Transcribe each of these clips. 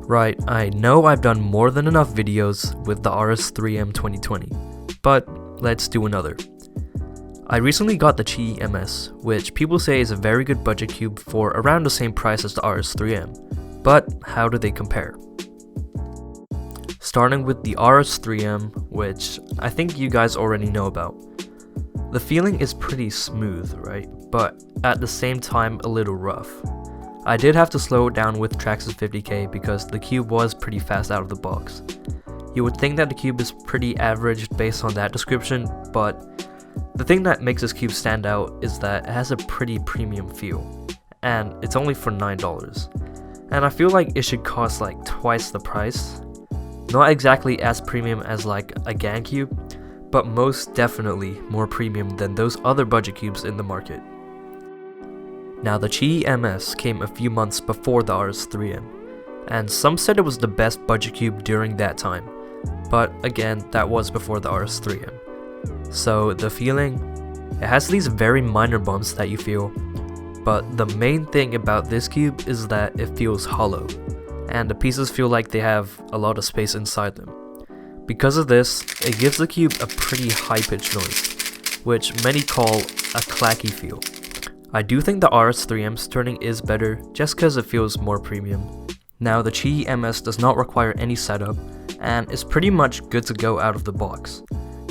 Right, I know I've done more than enough videos with the RS3M 2020, but let's do another. I recently got the QIYI MS, which people say is a very good budget cube for around the same price as the RS3M, but how do they compare? Starting with the RS3M, which I think you guys already know about. The feeling is pretty smooth, right? But at the same time a little rough. I did have to slow it down with Traxxas 50K because the cube was pretty fast out of the box. You would think that the cube is pretty average based on that description, but the thing that makes this cube stand out is that it has a pretty premium feel, and it's only for $9. And I feel like it should cost like twice the price. Not exactly as premium as like a GAN cube, but most definitely more premium than those other budget cubes in the market. Now the QIYI MS came a few months before the RS3M, and some said it was the best budget cube during that time, but again that was before the RS3M. So the feeling, it has these very minor bumps that you feel, but the main thing about this cube is that it feels hollow, and the pieces feel like they have a lot of space inside them. Because of this, it gives the cube a pretty high-pitched noise, which many call a clacky feel. I do think the RS3M's turning is better just because it feels more premium. Now the QIYI MS does not require any setup and is pretty much good to go out of the box.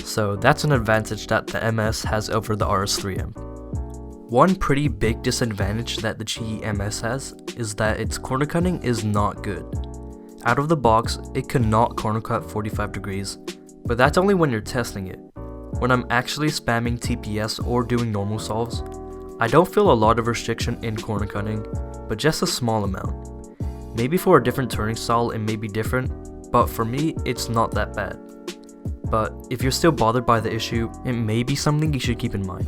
So that's an advantage that the MS has over the RS3M. One pretty big disadvantage that the QIYI MS has is that its corner cutting is not good. Out of the box, it cannot corner cut 45 degrees, but that's only when you're testing it. When I'm actually spamming TPS or doing normal solves, I don't feel a lot of restriction in corner cutting, but just a small amount. Maybe for a different turning style it may be different, but for me it's not that bad. But if you're still bothered by the issue, it may be something you should keep in mind.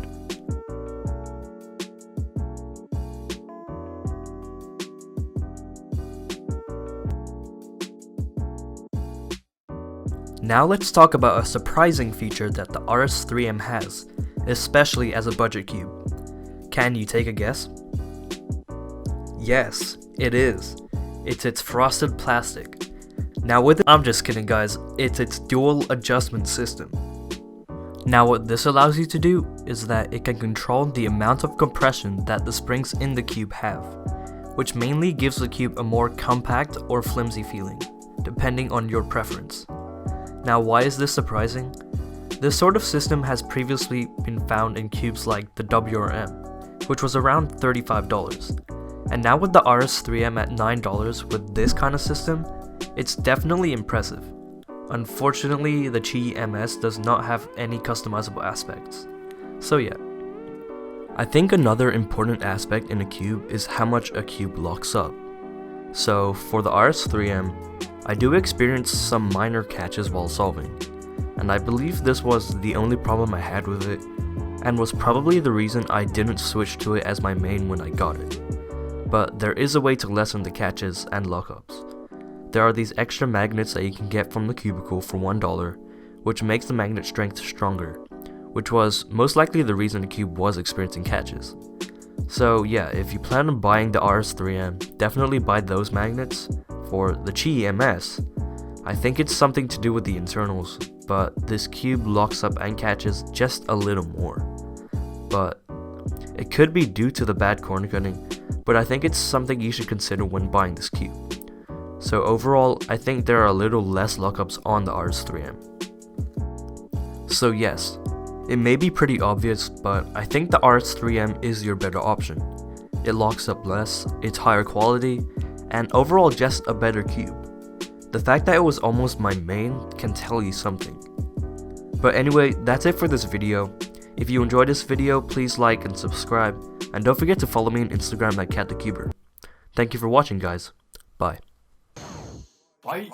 Now let's talk about a surprising feature that the RS3M has, especially as a budget cube. Can you take a guess? Yes, it is. It's its frosted plastic. Now I'm just kidding guys, it's its dual adjustment system. Now what this allows you to do is that it can control the amount of compression that the springs in the cube have, which mainly gives the cube a more compact or flimsy feeling, depending on your preference. Now why is this surprising? This sort of system has previously been found in cubes like the WRM, which was around $35. And now with the RS3M at $9 with this kind of system, it's definitely impressive. Unfortunately, the QIYI MS does not have any customizable aspects. So yeah. I think another important aspect in a cube is how much a cube locks up. So for the RS3M, I do experience some minor catches while solving, and I believe this was the only problem I had with it, and was probably the reason I didn't switch to it as my main when I got it. But there is a way to lessen the catches and lockups. There are these extra magnets that you can get from the cubicle for $1, which makes the magnet strength stronger, which was most likely the reason the cube was experiencing catches. So yeah, if you plan on buying the RS3M, definitely buy those magnets. For the QIYI MS, I think it's something to do with the internals, but this cube locks up and catches just a little more. But it could be due to the bad corner cutting, but I think it's something you should consider when buying this cube. So overall, I think there are a little less lockups on the RS3M. So yes, it may be pretty obvious, but I think the RS3M is your better option. It locks up less, it's higher quality, and overall just a better cube. The fact that it was almost my main can tell you something. But anyway, that's it for this video. If you enjoyed this video, please like and subscribe, and don't forget to follow me on Instagram at CatTheCuber. Thank you for watching guys. Bye. Bye.